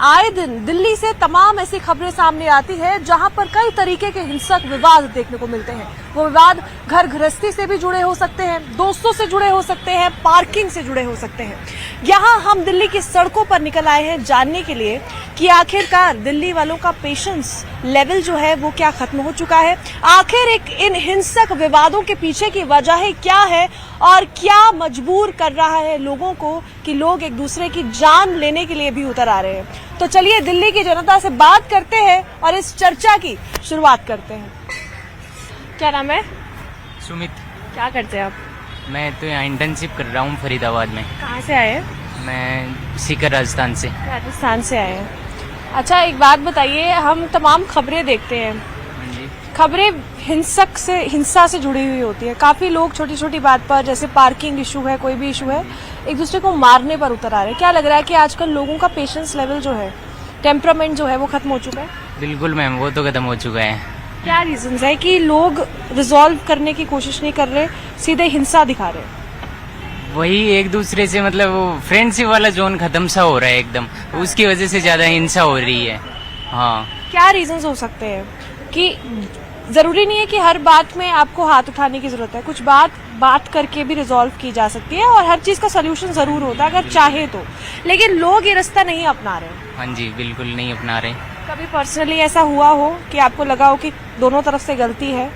आए दिन दिल्ली से तमाम ऐसी खबरें सामने आती है जहां पर कई तरीके के हिंसक विवाद देखने को मिलते हैं। वो विवाद घर गृहस्थी से भी जुड़े हो सकते हैं, दोस्तों से जुड़े हो सकते हैं, पार्किंग से जुड़े हो सकते हैं। यहाँ हम दिल्ली की सड़कों पर निकल आए हैं जानने के लिए कि आखिरकार दिल्ली वालों का पेशेंस लेवल जो है वो क्या खत्म हो चुका है, आखिर इन हिंसक विवादों के पीछे की वजह क्या है और क्या मजबूर कर रहा है लोगों को कि लोग एक दूसरे की जान लेने के लिए भी उतर आ रहे हैं। तो चलिए दिल्ली की जनता से बात करते हैं और इस चर्चा की शुरुआत करते हैं। क्या नाम है? सुमित। क्या करते हैं आप? मैं तो यहाँ इंटर्नशिप कर रहा हूँ फरीदाबाद में। कहाँ से आए हैं? मैं सीकर राजस्थान से। राजस्थान से आए हैं। अच्छा, एक बात बताइए, हम तमाम खबरें देखते हैं, हाँ जी। खबरें हिंसा से जुड़ी हुई होती है। काफी लोग छोटी छोटी बात पर, जैसे पार्किंग इशू है, कोई भी इशू है, एक दूसरे को मारने पर उतर आ रहे हैं। क्या लग रहा है कि आजकल लोगों का पेशेंस लेवल जो है, टेम्परामेंट जो है वो खत्म हो चुका है? बिल्कुल मैम, वो तो खत्म हो चुका है। क्या रीजंस है कि लोग रिजॉल्व करने की कोशिश नहीं कर रहे, सीधे हिंसा दिखा रहे? वही एक दूसरे से मतलब वो फ्रेंडशिप वाला जोन खत्म सा हो रहा है एकदम, उसकी वजह से ज्यादा हिंसा हो रही है। हाँ, क्या रीजंस हो सकते हैं कि जरूरी नहीं है कि हर बात में आपको हाथ उठाने की जरूरत है, कुछ बात करके भी रिजॉल्व की जा सकती है और हर चीज का सोल्यूशन जरूर होता है अगर चाहे तो, लेकिन लोग ये रास्ता नहीं अपना रहे। हाँ जी, बिल्कुल नहीं अपना रहे। कभी पर्सनली ऐसा हुआ हो कि आपको लगा हो कि दोनों तरफ से गलती है,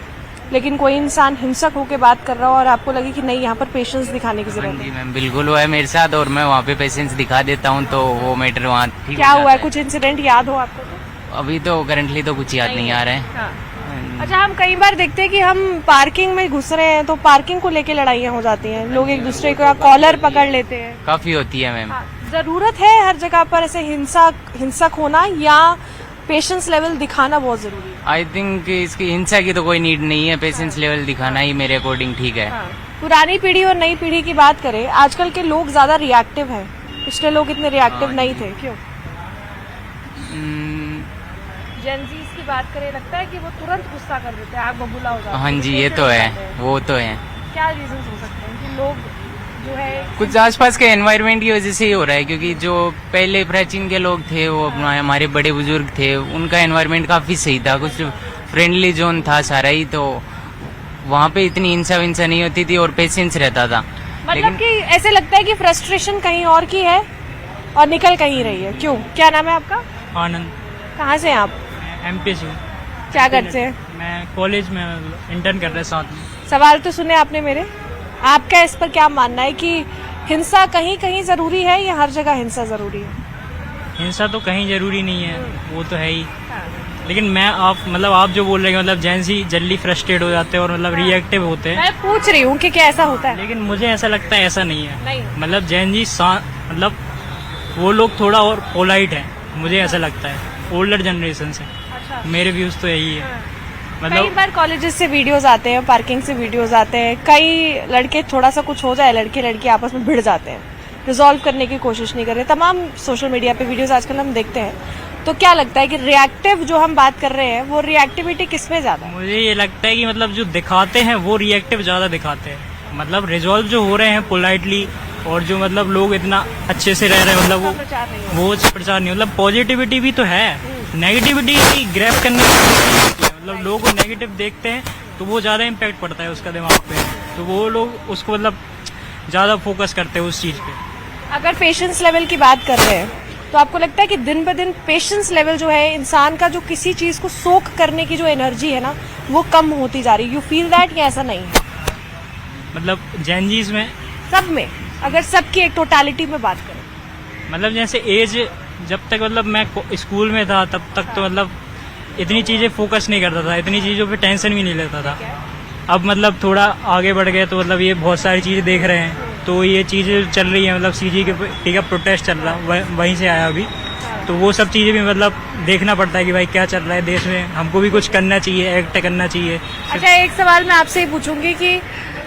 लेकिन कोई इंसान हिंसक होकर बात कर रहा हो और आपको लगे कि नहीं, यहाँ पर पेशेंस दिखाने की जरूरत है? जी मैम, बिल्कुल हुआ है मेरे साथ और मैं वहाँ पे पेशेंस दिखा देता हूँ तो वो मैटर वहाँ ठीक। क्या हुआ है? कुछ इंसिडेंट याद हो आपको? अभी तो करंटली तो कुछ याद नहीं आ रहा है। हाँ। अच्छा, हम कई बार देखते हैं कि हम पार्किंग में घुस रहे हैं तो पार्किंग को लेके लड़ाइयाँ हो जाती हैं, लोग एक दूसरे का कॉलर पकड़ लेते हैं। काफी होती है मैम। जरूरत है हर जगह पर ऐसे हिंसक होना या पेशेंस लेवल दिखाना बहुत जरूरी है? आई थिंक इसकी हिंसा की तो कोई नीड नहीं है, पेशेंस लेवल दिखाना ही मेरे अकॉर्डिंग ठीक है। पुरानी पीढ़ी और नई पीढ़ी की बात करें, आजकल के लोग ज्यादा रिएक्टिव हैं, पिछले लोग इतने रिएक्टिव नहीं थे, क्यों? जेनजीज की बात करें, लगता है कि वो तुरंत गुस्सा कर देते हैं, आग बबूला हो जाते हैं। हाँ जी, ये तो है, वो तो है। क्या रीजंस हो सकते हैं कि लोग जो है कुछ आसपास के एनवायरनमेंट की वजह से ही हो रहा है, क्योंकि जो पहले प्राचीन के लोग थे वो अपना हमारे बड़े बुजुर्ग थे, उनका एनवायरनमेंट काफी सही था, कुछ फ्रेंडली जोन था सारा ही, तो वहाँ पे इतनी हिंसा विंसा नहीं होती थी और पेशेंस रहता था। मतलब कि ऐसे लगता है कि फ्रस्ट्रेशन कहीं और की है और निकल कहीं रही है, क्यों? क्या नाम है आपका? आनंद। कहाँ से हैं आप? एमपी से। क्या करते हैं? मैं कॉलेज में इंटर्न कर रहा है साथ में। सवाल तो सुने आपने मेरे, आपका इस पर क्या मानना है कि हिंसा कहीं कहीं जरूरी है या हर जगह हिंसा जरूरी है? हिंसा तो कहीं जरूरी नहीं है, वो तो है ही, लेकिन आप जो बोल रहे हैं मतलब जेंजी जल्दी फ्रस्ट्रेट हो जाते हैं और मतलब रिएक्टिव होते हैं। मैं पूछ रही हूँ कि क्या ऐसा होता है? लेकिन मुझे ऐसा लगता है ऐसा नहीं है। नहीं। मतलब जेंजी मतलब वो लोग थोड़ा और पोलाइट है, मुझे ऐसा लगता है, ओल्डर जनरेशन से। अच्छा। मेरे व्यूज तो यही है। कई बार कॉलेजेस से वीडियोस आते हैं, पार्किंग से वीडियोस आते हैं, कई लड़के थोड़ा सा कुछ हो जाए, लड़के लड़की आपस में भिड़ जाते हैं, रिजॉल्व करने की कोशिश नहीं कर रहे। तमाम सोशल मीडिया पे वीडियोस आजकल हम देखते हैं, तो क्या लगता है कि रिएक्टिव जो हम बात कर रहे हैं वो रिएक्टिविटी किसमें ज्यादा है? मुझे ये लगता है कि मतलब जो दिखाते हैं वो रिएक्टिव ज्यादा दिखाते हैं, मतलब रिजॉल्व जो हो रहे हैं पोलाइटली, और जो मतलब लोग इतना अच्छे से रह रहे हैं, मतलब वो प्रचार नहीं, मतलब पॉजिटिविटी भी तो है, नेगेटिविटी ग्रैब करने की, मतलब लोग नेगेटिव देखते हैं तो वो ज्यादा इम्पैक्ट पड़ता है उसका दिमाग पे, तो वो लोग उसको मतलब ज्यादा फोकस करते हैं उस चीज पे। अगर पेशेंस लेवल की बात कर रहे हैं तो आपको लगता है कि दिन ब दिन पेशेंस लेवल जो है, इंसान का जो किसी चीज को सोख करने की जो एनर्जी है ना, वो कम होती जा रही है? यू फील दैट या ऐसा नहीं है? मतलब जेनजीज में, सब में, अगर सबकी एक टोटालिटी में बात करें, मतलब जैसे एज जब तक मतलब मैं स्कूल में था तब तक तो मतलब इतनी चीजें फोकस नहीं करता था, इतनी चीजों पे टेंशन भी नहीं लेता था। अब मतलब थोड़ा आगे बढ़ गए तो मतलब ये बहुत सारी चीजें देख रहे हैं, तो ये चीजें चल रही है, मतलब सीजी के प्रोटेस्ट चल रहा, वहीं से आया अभी, तो वो सब चीजें भी मतलब देखना पड़ता है कि भाई क्या चल रहा है देश में, हमको भी कुछ करना चाहिए, एक्ट करना चाहिए। अच्छा, एक सवाल मैं आपसे ही पूछूंगी कि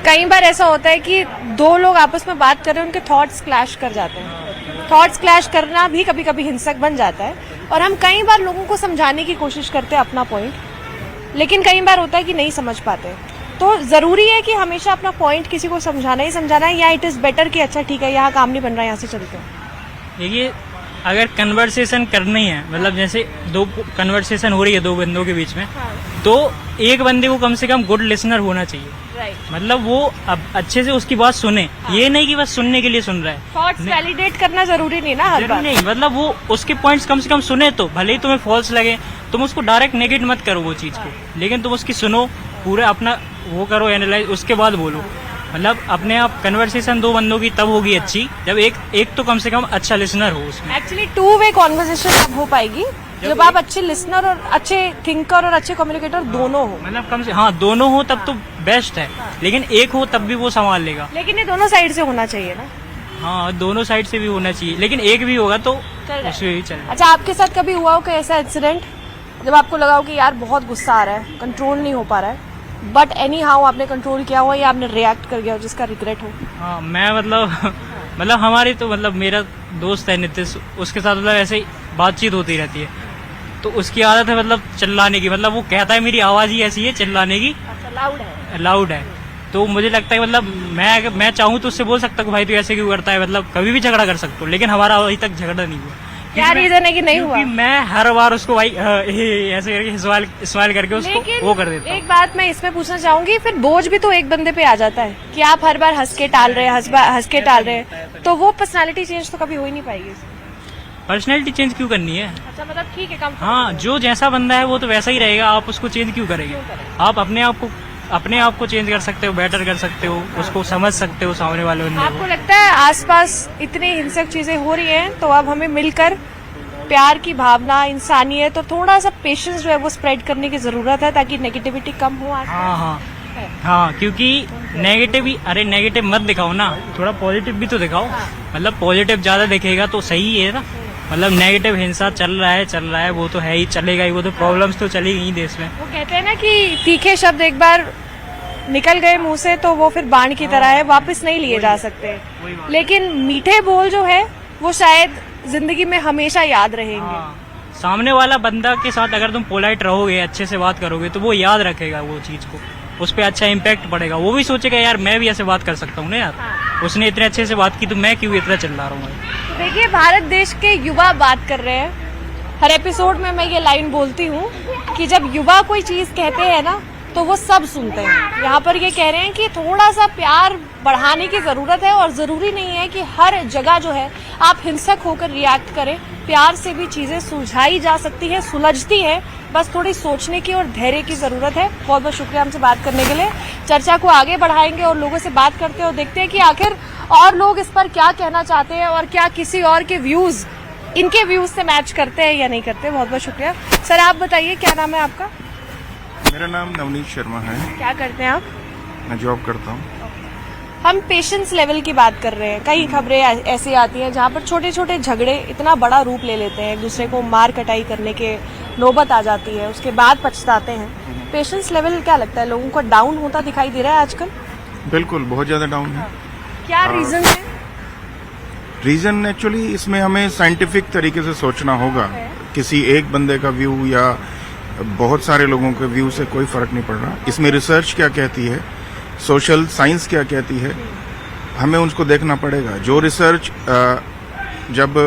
कई बार ऐसा होता है कि दो लोग आपस में बात कर रहे हैं, उनके थॉट्स क्लैश कर जाते हैं, थॉट्स क्लैश करना भी कभी कभी हिंसक बन जाता है, और हम कई बार लोगों को समझाने की कोशिश करते हैं अपना पॉइंट, लेकिन कई बार होता है कि नहीं समझ पाते। तो जरूरी है कि हमेशा अपना पॉइंट किसी को समझाना ही समझाना है, या इट इज बेटर कि अच्छा ठीक है यहाँ काम नहीं बन रहा, यहाँ से चलते हैं? देखिए अगर कन्वर्सेशन करनी है, मतलब जैसे दो कन्वर्सेशन हो रही है दो बंदों के बीच में, तो एक बंदे को कम से कम गुड लिसनर होना चाहिए। राइट। मतलब वो अब अच्छे से उसकी बात सुने, ये नहीं कि बस सुनने के लिए सुन रहा है। थॉट्स वैलिडेट करना जरूरी नहीं ना हर जरूरी बार। नहीं, मतलब वो उसके पॉइंट्स कम से कम सुने, तो भले ही तुम्हें फॉल्स लगे तुम उसको डायरेक्ट नेगेट मत करो वो चीज को, लेकिन तुम उसकी सुनो, पूरा अपना वो करो एनालाइज, उसके बाद बोलो। मतलब अपने आप कन्वर्सेशन दो बंदों की तब होगी अच्छी जब एक तो कम से कम अच्छा लिसनर हो उसमें। एक्चुअली टू वे कॉन्वर्सेशन तब हो पाएगी जब आप अच्छे लिसनर और अच्छे थिंकर और अच्छे कम्युनिकेटर दोनों हो। मतलब कम से दोनों हो तब तो बेस्ट है, लेकिन एक हो तब भी वो संभाल लेगा। लेकिन ये दोनों साइड से होना चाहिए ना। हाँ, दोनों साइड से भी होना चाहिए, लेकिन एक भी होगा तो चल रहा है। उसमें ही चल। अच्छा, आपके साथ कभी हुआ हो कोई ऐसा इंसिडेंट जब आपको लगा हो कि यार बहुत गुस्सा आ रहा है, कंट्रोल नहीं हो पा रहा है, बट एनी हाउ आपने कंट्रोल किया हो या आपने रिएक्ट कर गया हो जिसका रिग्रेट हो? हाँ, मैं मतलब हमारी तो मतलब मेरा दोस्त है नितिश, उसके साथ मतलब ऐसे ही बातचीत होती रहती है, तो उसकी आदत है मतलब चिल्लाने की। मतलब वो कहता है मेरी आवाज ही ऐसी है चिल्लाने की, अच्छा, लाउड है। तो मुझे लगता है मतलब मैं चाहूँ तो उससे बोल सकता हूँ भाई तू ऐसे क्यों करता है, मतलब कभी भी झगड़ा कर सकता हूँ, लेकिन हमारा अभी तक झगड़ा नहीं हुआ। क्या रीजन है कि नहीं हुआ? क्योंकि मैं हर बार उसको भाई ऐसे करके स्माइल करके उसको वो कर देता हूँ। एक बात मैं इसमें पूछना चाहूंगी, फिर बोझ भी तो एक बंदे पे आ जाता है कि आप हर बार हंस के टाल रहे हैं, हंस के टाल रहे हैं, तो वो पर्सनालिटी चेंज तो कभी हो ही नहीं पाएगी। पर्सनैलिटी चेंज क्यों करनी है? अच्छा, मतलब ठीक है, कम। हाँ, जो जैसा बंदा है वो तो वैसा ही रहेगा, आप उसको चेंज क्यों करेंगे? आप अपने आप को चेंज कर सकते हो, बेटर कर सकते हो, उसको समझ सकते हो सामने वाले बंदे आपको को। लगता है आसपास इतनी हिंसक चीजें हो रही हैं तो अब हमें मिलकर प्यार की भावना, इंसानियत और थोड़ा सा पेशेंस जो है वो स्प्रेड करने की जरूरत है ताकि नेगेटिविटी कम हो आज? हाँ, क्योंकि नेगेटिव मत दिखाओ ना, थोड़ा पॉजिटिव भी तो दिखाओ। मतलब पॉजिटिव ज्यादा दिखेगा तो सही है ना। मतलब नेगेटिव हिंसा चल रहा है, वो तो है ही, चलेगा ही, वो तो प्रॉब्लम्स तो चलेगी ही देश में। वो कहते हैं ना कि तीखे शब्द एक बार निकल गए मुंह से तो वो फिर बाण की तरह है, वापस नहीं लिए जा सकते। लेकिन मीठे बोल जो है वो शायद जिंदगी में हमेशा याद रहेंगे। सामने वाला बंदा के साथ अगर तुम पोलाइट रहोगे, अच्छे से बात करोगे, तो वो याद रखेगा वो चीज को, उस पर अच्छा इम्पैक्ट पड़ेगा। वो भी सोचेगा यार मैं भी ऐसे बात कर सकता हूँ ना यार, उसने इतने अच्छे से बात की तो मैं क्यों इतना चिल्ला रहा हूँ। तो देखिए, भारत देश के युवा बात कर रहे हैं। हर एपिसोड में मैं ये लाइन बोलती हूँ कि जब युवा कोई चीज कहते हैं ना तो वो सब सुनते हैं। यहाँ पर ये कह रहे हैं कि थोड़ा सा प्यार बढ़ाने की जरूरत है और जरूरी नहीं है कि हर जगह जो है आप हिंसक होकर रिएक्ट करें। प्यार से भी चीजें सुलझाई जा सकती है, सुलझती है, बस थोड़ी सोचने की और धैर्य की जरूरत है। बहुत बहुत शुक्रिया हमसे बात करने के लिए। चर्चा को आगे बढ़ाएंगे और लोगों से बात करते हैं और देखते हैं कि आखिर और लोग इस पर क्या कहना चाहते हैं और क्या किसी और के व्यूज इनके व्यूज से मैच करते हैं या नहीं करते। बहुत बहुत शुक्रिया। सर, आप बताइए क्या नाम है आपका? मेरा नाम नवनीत शर्मा है। क्या करते हैं आप? मैं जॉब करता हूँ। हम पेशेंस लेवल की बात कर रहे हैं। कई खबरें ऐसी आती हैं जहाँ पर छोटे छोटे झगड़े इतना बड़ा रूप ले लेते हैं, एक दूसरे को मार कटाई करने के नौबत आ जाती है, उसके बाद पछताते हैं। पेशेंस लेवल क्या लगता है लोगों को डाउन होता दिखाई दे रहा है आजकल? बिल्कुल, बहुत ज्यादा डाउन है। क्या रीजन है? रीजन एक्चुअली इसमें हमें साइंटिफिक तरीके से सोचना होगा। किसी एक बंदे का व्यू या बहुत सारे लोगों के व्यू से कोई फर्क नहीं पड़ रहा। इसमें रिसर्च क्या कहती है, सोशल साइंस क्या कहती है, हमें उसको देखना पड़ेगा। जो रिसर्च जब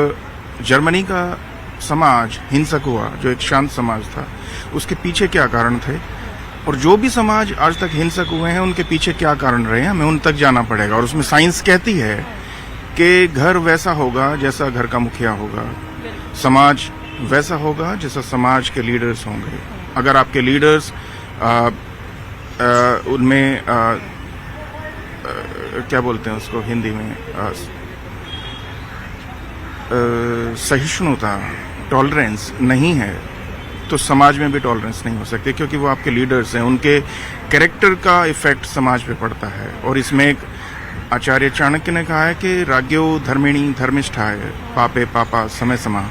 जर्मनी का समाज हिंसक हुआ, जो एक शांत समाज था, उसके पीछे क्या कारण थे, और जो भी समाज आज तक हिंसक हुए हैं उनके पीछे क्या कारण रहे हैं, हमें उन तक जाना पड़ेगा। और उसमें साइंस कहती है कि घर वैसा होगा जैसा घर का मुखिया होगा, समाज वैसा होगा जैसा समाज के लीडर्स होंगे। अगर आपके लीडर्स उनमें क्या बोलते हैं उसको हिंदी में, सहिष्णुता, टॉलरेंस नहीं है, तो समाज में भी टॉलरेंस नहीं हो सकती, क्योंकि वो आपके लीडर्स हैं। उनके कैरेक्टर का इफेक्ट समाज पे पड़ता है। और इसमें एक आचार्य चाणक्य ने कहा है कि राज्ञो धर्मिणी धर्मिष्ठाय पापे पापा समय समा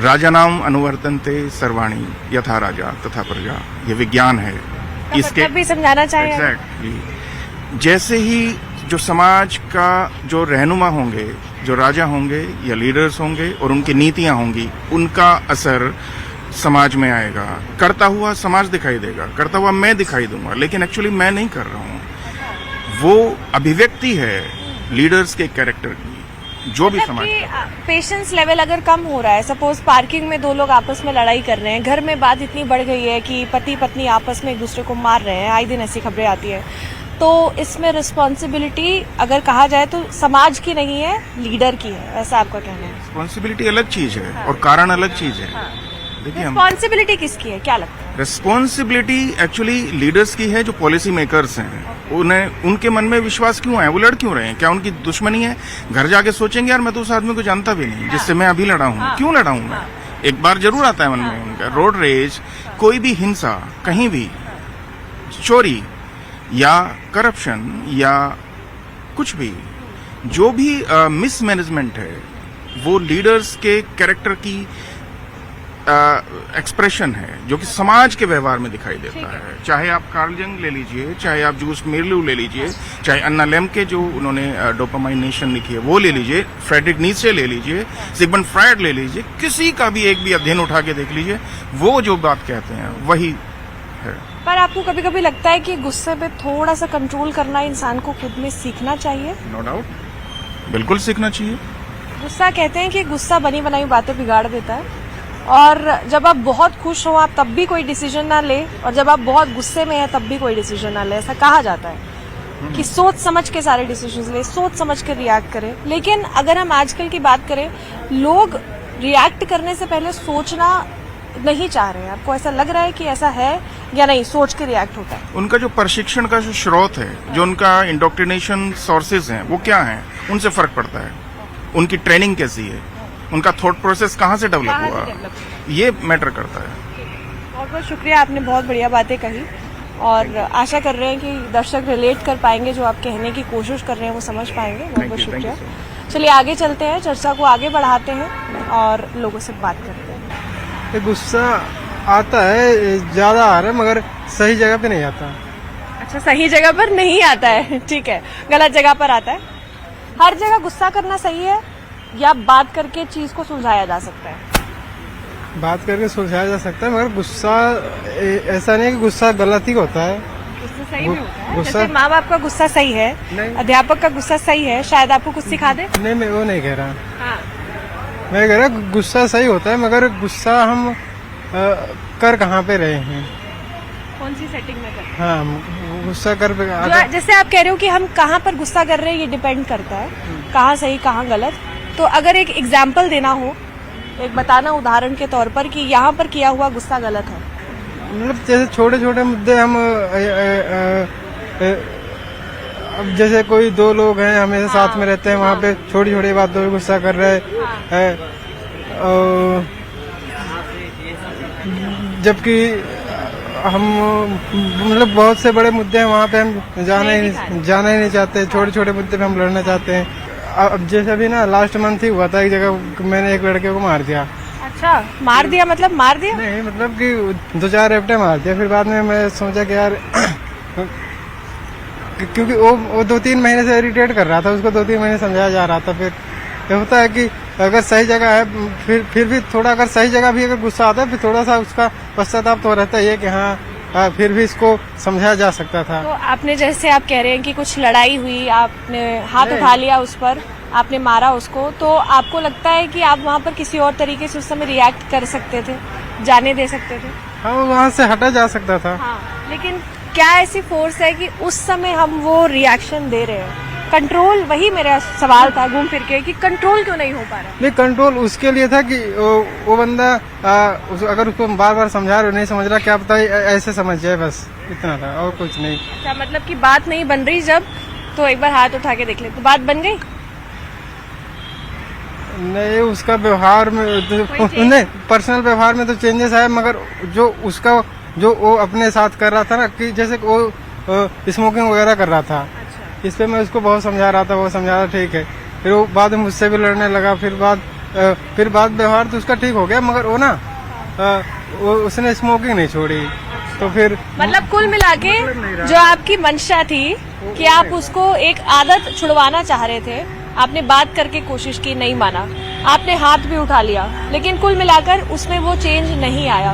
राजा नाम अनुवर्तनते सर्वाणी यथा राजा तथा प्रजा। ये विज्ञान है। इसके भी समझाना चाहिए। एग्जैक्टली। जैसे ही जो समाज का जो रहनुमा होंगे, जो राजा होंगे या लीडर्स होंगे और उनकी नीतियां होंगी, उनका असर समाज में आएगा। करता हुआ समाज दिखाई देगा, करता हुआ मैं दिखाई दूंगा, लेकिन एक्चुअली मैं नहीं कर रहा हूं। वो अभिव्यक्ति है लीडर्स के कैरेक्टर की। जो भी समाज पेशेंस लेवल अगर कम हो रहा है, सपोज पार्किंग में दो लोग आपस में लड़ाई कर रहे हैं, घर में बात इतनी बढ़ गई है कि पति पत्नी आपस में एक दूसरे को मार रहे हैं, आए दिन ऐसी खबरें आती है, तो इसमें रिस्पॉन्सिबिलिटी अगर कहा जाए तो समाज की नहीं है, लीडर की है, ऐसा आपका कहना है? रिस्पॉन्सिबिलिटी अलग चीज है और कारण अलग चीज है। देखिए, हम रिस्पॉन्सिबिलिटी किसकी है, क्या लगता है? रिस्पॉन्सिबिलिटी एक्चुअली लीडर्स की है, जो पॉलिसी मेकर्स हैं। उन्हें उनके मन में विश्वास क्यों है, वो लड़ क्यों रहे हैं? क्या उनकी दुश्मनी है? घर जाके सोचेंगे यार मैं तो उस आदमी को जानता भी नहीं जिससे मैं अभी लड़ा हूँ, क्यों लड़ा हूँ मैं? एक बार जरूर आता है मन में उनका। रोड रेज, कोई भी हिंसा, कहीं भी चोरी या करप्शन या कुछ भी, जो भी मिसमैनेजमेंट है, वो लीडर्स के कैरेक्टर की एक्सप्रेशन है, जो कि समाज के व्यवहार में दिखाई देता है। चाहे आप कार्ल जंग ले लीजिए, चाहे आप जूस मिर्लू ले लीजिए, चाहे अन्ना लेम्के जो उन्होंने डोपामाइन नेशन लिखी है वो ले लीजिए, फ्रेडरिक नीत्शे ले लीजिए, सिगमंड फ्रायड ले लीजिए, किसी का भी एक भी अध्ययन उठा के देख लीजिए, वो जो बात कहते हैं वही है। पर आपको कभी कभी लगता है कि गुस्से पे थोड़ा सा कंट्रोल करना इंसान को खुद में सीखना चाहिए? नो डाउट, बिल्कुल सीखना चाहिए। गुस्सा कहते हैं कि गुस्सा बनी बनाई बातें बिगाड़ देता है, और जब आप बहुत खुश हो आप तब भी कोई डिसीजन ना ले, और जब आप बहुत गुस्से में हैं तब भी कोई डिसीजन ना ले। ऐसा कहा जाता है कि सोच समझ के सारे डिसीजन ले, सोच समझ के रिएक्ट करें। लेकिन अगर हम आजकल की बात करें, लोग रिएक्ट करने से पहले सोचना नहीं चाह रहे हैं। आपको ऐसा लग रहा है कि ऐसा है या नहीं, सोच के रिएक्ट होता है? उनका जो प्रशिक्षण का जो स्रोत है, जो उनका इंडोक्ट्रिनेशन सोर्सेज हैं, वो क्या हैं, उनसे फर्क पड़ता है। उनकी ट्रेनिंग कैसी है, उनका थॉट प्रोसेस कहाँ से डेवलप हुआ, ये मैटर करता है। बहुत बहुत शुक्रिया, आपने बहुत बढ़िया बातें कही, और आशा कर रहे हैं कि दर्शक रिलेट कर पाएंगे, जो आप कहने की कोशिश कर रहे हैं वो समझ पाएंगे। बहुत बहुत शुक्रिया। चलिए आगे चलते हैं, चर्चा को आगे बढ़ाते हैं और लोगों से बात करते हैं। ये गुस्सा आता है, ज्यादा आ रहा है, मगर सही जगह पे नहीं आता। अच्छा, सही जगह पर नहीं आता है, ठीक है, गलत जगह पर आता है। हर जगह गुस्सा करना सही है या बात करके चीज को सुलझाया जा सकता है? बात करके सुलझाया जा सकता है, मगर गुस्सा ऐसा नहीं है कि गुस्सा गलत ही होता है। गुस्सा सही भी होता है। गुस्सा- जैसे माँ बाप का गुस्सा सही है, नहीं। अध्यापक का गुस्सा सही है, शायद आपको कुछ सिखा दे। नहीं, मैं वो नहीं कह रहा। हाँ। मैं कह रहा गुस्सा सही होता है, मगर गुस्सा हम कर कहाँ पे रहे हैं। कौन सी सेटिंग में करते हाँ, गुस्सा कर पे हैं? जैसे आप कह रहे हो कि हम कहाँ पर गुस्सा कर रहे हैं, ये डिपेंड करता है कहाँ सही कहाँ गलत। तो अगर एक एग्जाम्पल देना हो, एक बताना उदाहरण के तौर पर कि यहाँ पर किया हुआ गुस्सा गलत है। मतलब जैसे छोटे छोटे मुद्दे हम अब जैसे कोई दो लोग हैं हमेशा साथ में रहते हैं, वहाँ पे छोटी छोटी बातों पे गुस्सा कर रहे हैं, जबकि हम मतलब बहुत से बड़े मुद्दे हैं वहाँ पे हम जाना ही नहीं चाहते। छोटे छोटे मुद्दे पे हम लड़ना चाहते हैं। अब जैसे अभी ना लास्ट मंथ ही हुआ था, एक जगह मैंने एक लड़के को मार दिया। अच्छा, मार दिया मतलब मार दिया? नहीं, मतलब कि 2-4 रेपटे मार दिया। फिर बाद में मैं सोचा कि यार क्योंकि वो 2-3 महीने से इरिटेट कर रहा था, उसको 2-3 महीने समझाया जा रहा था। फिर ये होता है कि अगर सही जगह है, फिर भी थोड़ा अगर सही जगह भी अगर गुस्सा आता है, फिर थोड़ा सा उसका पश्चाताप तो रहता ही है कि हाँ फिर भी इसको समझाया जा सकता था। तो आपने जैसे आप कह रहे हैं कि कुछ लड़ाई हुई, आपने हाथ उठा लिया उस पर, आपने मारा उसको, तो आपको लगता है कि आप वहाँ पर किसी और तरीके से उस समय रिएक्ट कर सकते थे, जाने दे सकते थे? हाँ, वहाँ से हटा जा सकता था। हाँ, लेकिन क्या ऐसी फोर्स है कि उस समय हम वो रिएक्शन दे रहे हैं? कंट्रोल, वही मेरा सवाल था घूम फिर के, कि कंट्रोल क्यों नहीं हो पा रहा? नहीं, कंट्रोल उसके लिए था कि वो बंदा अगर उसको बार बार समझा रहे नहीं समझ रहा, क्या पता ऐसे समझ जाए, बस इतना था और कुछ नहीं। अच्छा, मतलब कि बात नहीं बन रही जब, तो एक बार हाथ उठा के देख ले, तो बात बन गई? नहीं, उसका व्यवहार में नहीं, पर्सनल व्यवहार में तो चेंजेस आए, मगर जो उसका जो वो अपने साथ कर रहा था ना, कि जैसे वो स्मोकिंग वगैरह कर रहा था, इस पे मैं उसको बहुत समझा रहा था, वो समझा रहा ठीक है। फिर वो बाद में मुझसे भी लड़ने लगा। फिर बाद व्यवहार तो उसका ठीक हो गया, मगर वो ना उसने स्मोकिंग नहीं छोड़ी। तो फिर मतलब कुल मिला के जो आपकी मंशा थी कि आप उसको एक आदत छुड़वाना चाह रहे थे, आपने बात करके कोशिश की, नहीं माना, आपने हाथ भी उठा लिया, लेकिन कुल मिलाकर उसमें वो चेंज नहीं आया,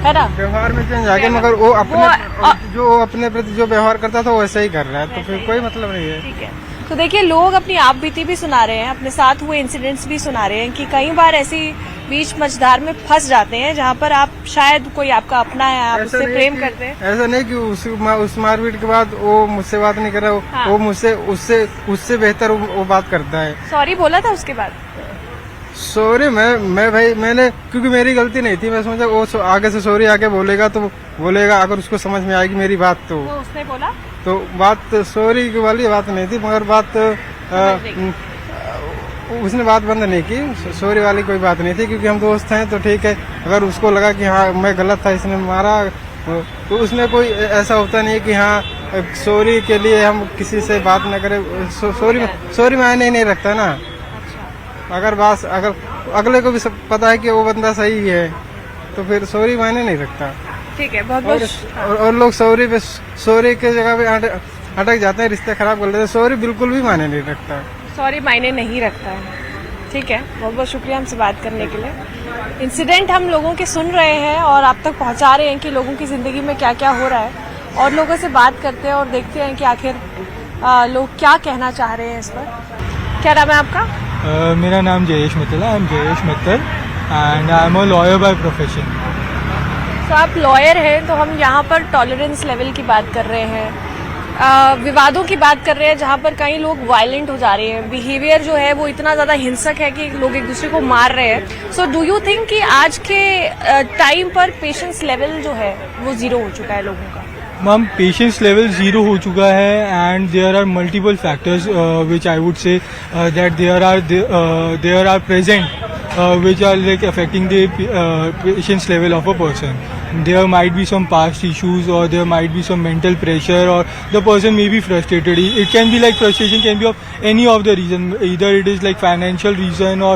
है ना? व्यवहार में चेंज आ गया, मगर वो अपने जो अपने प्रति जो व्यवहार करता था वो वैसे ही कर रहा है, तो फिर कोई मतलब नहीं है। ठीक है, तो देखिए, लोग अपनी आप बीती भी सुना रहे हैं, अपने साथ हुए इंसिडेंट्स भी सुना रहे हैं कि कई बार ऐसी बीच मझधार में फंस जाते हैं जहां पर आप शायद कोई आपका अपना है, आप ऐसा उससे नहीं प्रेम कि- करते हैं। ऐसा नहीं कि उस मारपीट के बाद वो मुझसे बात नहीं कर रहा, हाँ। वो मुझसे उससे बेहतर वो बात करता है। सॉरी बोला था उसके बाद? सॉरी मैं भाई मैंने, क्योंकि मेरी गलती नहीं थी, मैं समझा वो आगे से सॉरी आके बोलेगा तो बोलेगा, अगर उसको समझ में आएगी मेरी बात तो वो उसने बोला? तो बात सॉरी वाली बात नहीं थी, मगर बात उसने बात बंद नहीं की। सॉरी वाली कोई बात नहीं थी, क्योंकि हम दोस्त हैं तो ठीक है। अगर उसको लगा कि हाँ मैं गलत था, इसने मारा, तो उसमें कोई ऐसा होता नहीं है कि हाँ सॉरी के लिए हम किसी से बात न करें। सॉरी मायने नहीं रखता ना। अगर अगले को भी पता है कि वो बंदा सही है तो फिर सॉरी मायने नहीं रखता। ठीक है, बहुत बहुत और लोग सॉरी के जगह पे अटक जाते हैं, रिश्ते खराब कर लेते हैं। सॉरी बिल्कुल भी मायने नहीं रखता। सॉरी मायने नहीं रखता है। ठीक है, बहुत बहुत शुक्रिया हमसे बात करने के लिए। इंसिडेंट हम लोगों के सुन रहे हैं और आप तक पहुंचा रहे हैं कि लोगों की जिंदगी में क्या क्या हो रहा है, और लोगों से बात करते हैं और देखते हैं कि आखिर लोग क्या कहना चाह रहे हैं इस पर। क्या नाम है आपका? मेरा नाम जयेश मित्तल है। I am Jayesh Mittal and I am a lawyer by profession. तो आप लॉयर हैं, तो हम यहाँ पर टॉलरेंस लेवल की बात कर रहे हैं, विवादों की बात कर रहे हैं जहाँ पर कई लोग वायलेंट हो जा रहे हैं। बिहेवियर जो है वो इतना ज़्यादा हिंसक है कि लोग एक दूसरे को मार रहे हैं। सो डू यू थिंक कि आज के टाइम पर पेशेंस लेवल जो है वो जीरो हो चुका है लोगों का? मैम, पेशेंस लेवल जीरो हो चुका है and there are multiple factors which I would say that there are present which are like affecting the patience level of a person. There might be some past issues, or there might be some mental pressure, or the person may be frustrated. It can be like frustration can be of any of the reason. Either it is like financial reason, or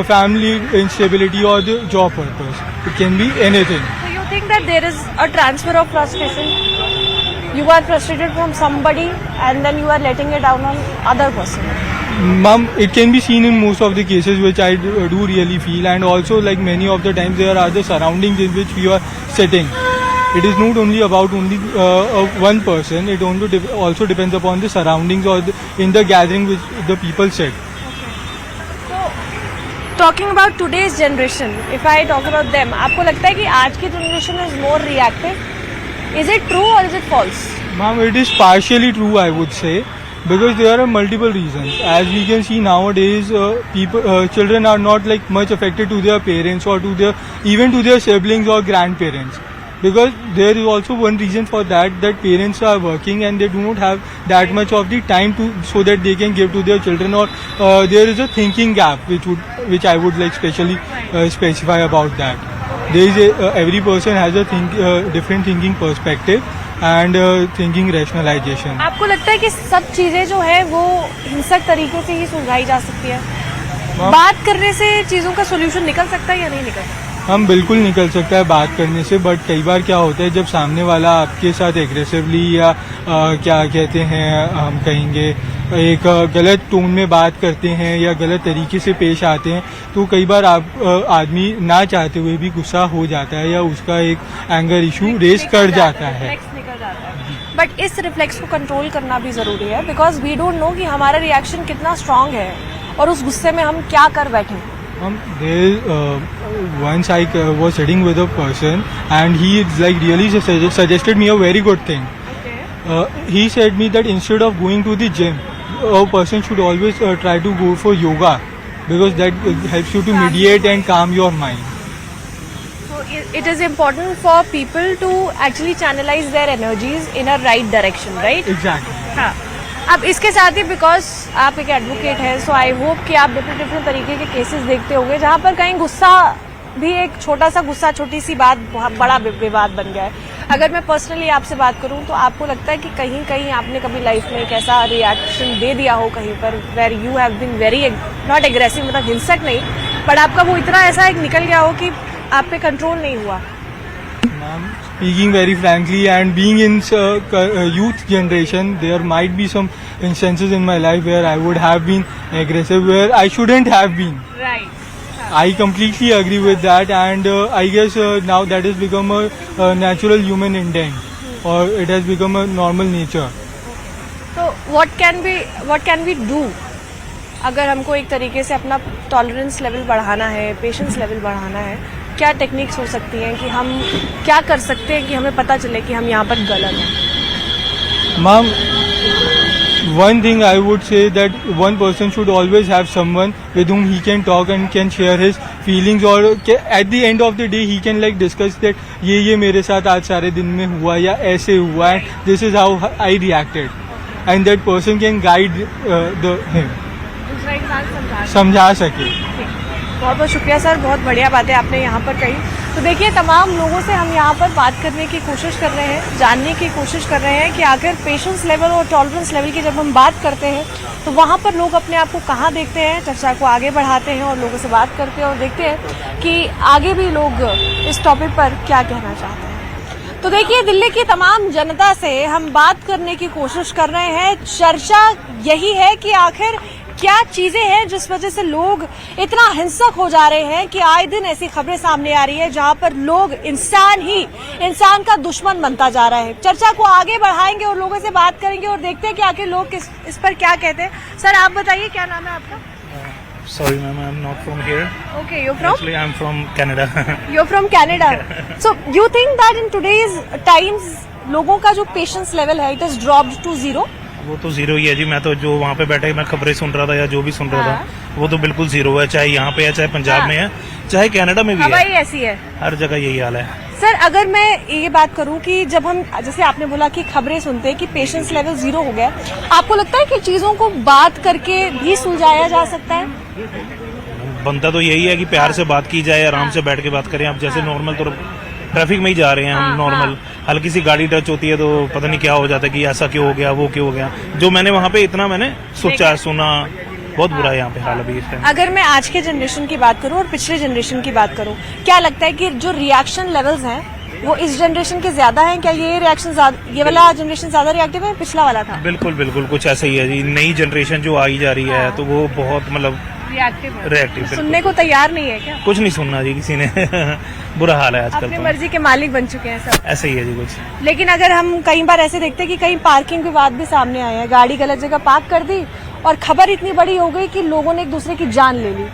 family instability, or the job purpose. It can be anything. So you think that there is a transfer of frustration? You are frustrated from somebody and then you are letting it down on other person. Ma'am, it can be seen in most of the cases, which I do really feel, and also like many of the times there are the surroundings in which we are sitting. It is not only about one person. It also depends upon the surroundings or in the gathering which the people sit. Talking about today's generation, if I talk about them, आपको लगता है कि आज की generation is more reactive? Is it true or is it false? Ma'am, it is partially true, I would say, because there are multiple reasons. As we can see nowadays, children are not like much affected to their parents or even to their siblings or grandparents. Because there is also one reason for that parents are working and they do not have that much of the time so that they can give to their children, or there is a thinking gap which I would like specially specify about that. There is every person has a different thinking perspective and thinking rationalization. आपको लगता है कि सब चीजें जो है वो हिंसक तरीके से ही सुलझाई जा सकती है? बात करने से चीजों का सोल्यूशन निकल सकता है या नहीं निकल सकता? हम बिल्कुल निकल सकता है बात करने से, बट कई बार क्या होता है जब सामने वाला आपके साथ एग्रेसिवली या क्या कहते हैं हम कहेंगे एक गलत टोन में बात करते हैं या गलत तरीके से पेश आते हैं, तो कई बार आदमी ना चाहते हुए भी गुस्सा हो जाता है या उसका एक एंगर इशू रेस कर जाता है। बट इस रिफ्लेक्स को कंट्रोल करना भी जरूरी है, बिकॉज वी डोंट नो कि हमारा रिएक्शन कितना स्ट्रांग है और उस गुस्से में हम क्या कर बैठे। Once I was sitting with a person and he like really suggested me a very good thing. He said me that instead of going to the gym, a person should always try to go for yoga, because that helps you to mediate and calm your mind. So it is important for people to actually channelize their energies in a right direction, right? Exactly. हाँ. अब इसके साथ ही because आप एक advocate हैं, सो I hope कि आप different तरीके के केसेस देखते होंगे जहाँ पर कहीं गुस्सा भी एक छोटा सा गुस्सा, छोटी सी बात बहुत बड़ा विवाद बन गया है। अगर मैं पर्सनली आपसे बात करूं तो आपको लगता है कि कहीं कहीं आपने कभी लाइफ में एक ऐसा रिएक्शन दे दिया हो कहीं पर where you have been very not aggressive, मतलब हिंसक नहीं, बट आपका वो इतना ऐसा एक निकल गया हो कि आप पे कंट्रोल नहीं हुआ? Speaking very frankly and being in youth generation, there might be some instances in my life where I would have been aggressive where I shouldn't have been. Right. I completely agree with that, and I guess now that has become a natural human intent, or it has become a normal nature. तो what can we do अगर हमको एक तरीके से अपना tolerance level बढ़ाना है, patience level बढ़ाना है? क्या टेक्निक्स हो सकती हैं कि हम क्या कर सकते हैं कि हमें पता चले कि हम यहाँ पर गलत हैं? Ma'am, one thing I would say that one person should always have someone with whom he can talk and can share his feelings, or at the end of the day he can like discuss that ये मेरे साथ आज सारे दिन में हुआ या ऐसे हुआ है, this is how I reacted, and that person can guide him, दूसरा इंसान समझा सके. बहुत बहुत शुक्रिया सर, बहुत बढ़िया बातें आपने यहाँ पर कही. तो देखिए, तमाम लोगों से हम यहाँ पर बात करने की कोशिश कर रहे हैं, जानने की कोशिश कर रहे हैं कि आखिर पेशेंस लेवल और टॉलरेंस लेवल की जब हम बात करते हैं तो वहाँ पर लोग अपने आप को कहाँ देखते हैं. चर्चा को आगे बढ़ाते हैं और लोगों से बात करते हैं और देखते हैं कि आगे भी लोग इस टॉपिक पर क्या कहना चाहते हैं. तो देखिए, दिल्ली की तमाम जनता से हम बात करने की कोशिश कर रहे हैं. चर्चा यही है कि आखिर क्या चीजें हैं जिस वजह से लोग इतना हिंसक हो जा रहे हैं कि आए दिन ऐसी खबरें सामने आ रही है जहां पर लोग इंसान का दुश्मन बनता जा रहा है. चर्चा को आगे बढ़ाएंगे और लोगों से बात करेंगे और देखते हैं कि आखिर लोग इस पर क्या कहते हैं. सर, आप बताइए, क्या नाम है आपका? Sorry, ma'am, I'm not from here. Okay, you're from? Actually, I'm from Canada. You're from Canada. So, you think that in today's times, लोगों का जो पेशेंस लेवल है, it has dropped to zero? वो तो जीरो ही है जी. मैं तो जो वहाँ पे बैठे मैं खबरें सुन रहा था या जो भी सुन रहा था, वो तो बिल्कुल जीरो है. चाहे यहाँ पे है, चाहे पंजाब में है, चाहे कनाडा में भी हवा है, ही ऐसी है. हर जगह यही हाल है. सर, अगर मैं ये बात करूं कि जब हम, जैसे आपने बोला कि खबरें सुनते हैं कि पेशेंस लेवल जीरो हो गया, आपको लगता है कि चीजों को बात करके भी सुलझाया जा सकता है? बनता तो यही है कि प्यार से बात की जाए, आराम से बैठ के बात करें. आप जैसे नॉर्मल तो ट्रैफिक में ही जा रहे हैं हम, नॉर्मल हल्की सी गाड़ी टच होती है तो पता नहीं क्या हो जाता है कि ऐसा क्यों हो गया, वो क्यों हो गया. जो मैंने वहाँ पे इतना मैंने सोचा, सुना, बहुत बुरा है यहाँ पे हाल अभी इस टाइम. अगर मैं आज के जनरेशन की बात करूं और पिछले जनरेशन की बात करूं, क्या लगता है कि जो रिएक्शन लेवल्स हैं वो इस जनरेशन के ज्यादा हैं? क्या ये वाला जनरेशन ज्यादा रिएक्टिव है, पिछला वाला था? बिल्कुल बिल्कुल कुछ ऐसा ही है जी. नई जनरेशन जो आई जा रही है तो वो बहुत मतलब रिएक्टिव सुनने को तैयार नहीं है क्या? कुछ नहीं सुनना जी किसी ने. बुरा हाल है आजकल. अपनी तो मर्जी के मालिक बन चुके हैं सब. ऐसा ही है जी कुछ. लेकिन अगर हम कई बार ऐसे देखते हैं कि कहीं पार्किंग विवाद भी सामने आए हैं, गाड़ी गलत जगह पार्क कर दी और खबर इतनी बड़ी हो गई कि लोगों ने एक दूसरे की जान ले ली.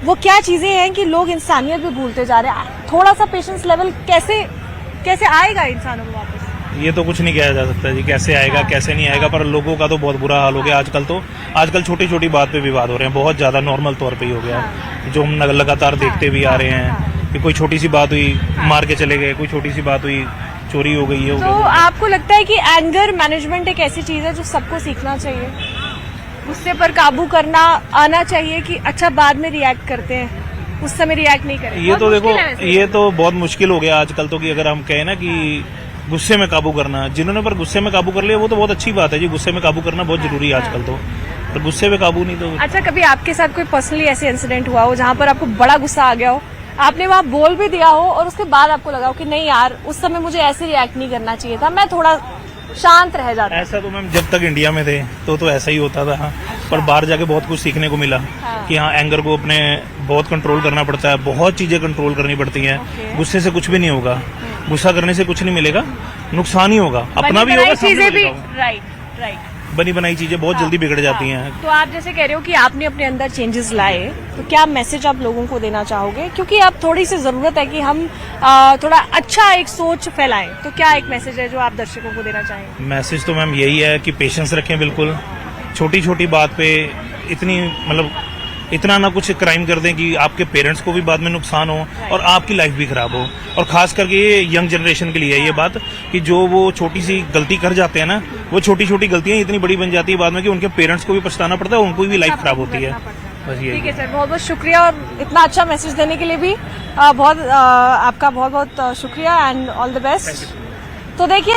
वो क्या चीजें हैं कि लोग इंसानियत भी भूलते जा रहे हैं? थोड़ा सा पेशेंस लेवल कैसे आएगा इंसानों में वापस? ये तो कुछ नहीं कहा जा सकता जी, कैसे आएगा कैसे नहीं आएगा. पर लोगों का तो बहुत बुरा हाल हो गया आजकल छोटी छोटी बात पे विवाद हो रहे हैं. बहुत ज्यादा नॉर्मल तौर पे ही हो गया, जो हम लगातार देखते भी आ रहे हैं कि कोई छोटी सी बात हुई मार के चले गए, कोई छोटी सी बात हुई चोरी हो गई है. तो आपको लगता है कि एंगर मैनेजमेंट एक ऐसी चीज है जो सबको सीखना चाहिए? गुस्से पर काबू करना आना चाहिए कि अच्छा बाद में रिएक्ट करते हैं, उस समय रिएक्ट नहीं करें? ये तो देखो, ये तो बहुत मुश्किल हो गया आजकल तो. कि अगर हम कहें ना कि गुस्से में काबू करना, जिन्होंने पर गुस्से में काबू कर लिया वो तो बहुत अच्छी बात है जी. गुस्से में काबू करना बहुत जरूरी है आजकल तो, पर गुस्से में काबू नहीं तो. अच्छा, कभी आपके साथ कोई पर्सनली ऐसे इंसिडेंट हुआ हो जहाँ पर आपको बड़ा गुस्सा आ गया हो, आपने वहाँ बोल भी दिया हो और उसके बाद आपको लगा हो कि नहीं यार, उस समय मुझे ऐसे रिएक्ट नहीं करना चाहिए था, मैं थोड़ा शांत रह जाता? ऐसा तो मैम जब तक इंडिया में थे तो ऐसा ही होता था. पर बाहर जाके बहुत कुछ सीखने को मिला कि हाँ, एंगर को अपने बहुत कंट्रोल करना पड़ता है. बहुत चीजें कंट्रोल करनी पड़ती हैं. गुस्से से कुछ भी नहीं होगा, गुस्सा करने से कुछ नहीं मिलेगा, नुकसान ही होगा, अपना भी होगा, चीजें भी. राइट. बनी बनाई चीजें बहुत जल्दी बिगड़ जाती हैं. तो आप जैसे कह रहे हो कि आपने अपने अंदर चेंजेस लाए, तो क्या मैसेज आप लोगों को देना चाहोगे? क्योंकि अब थोड़ी सी जरूरत है कि हम थोड़ा अच्छा एक सोच फैलाएं, तो क्या एक मैसेज है जो आप दर्शकों को देना चाहेंगे? मैसेज तो मैम यही है कि पेशेंस रखें. बिल्कुल छोटी छोटी बात पे इतना ना कुछ क्राइम कर दें कि आपके पेरेंट्स को भी बाद में नुकसान हो और आपकी लाइफ भी खराब हो. और खास करके ये यंग जनरेशन के लिए है ये बात कि जो वो छोटी सी गलती कर जाते हैं ना, वो छोटी छोटी गलतियां इतनी बड़ी बन जाती है बाद में कि उनके पेरेंट्स को भी पछताना पड़ता है, उनको भी लाइफ खराब होती है. बस ये. ठीक है सर, बहुत बहुत शुक्रिया और इतना अच्छा मैसेज देने के लिए भी आपका बहुत बहुत शुक्रिया एंड ऑल द बेस्ट. तो देखिए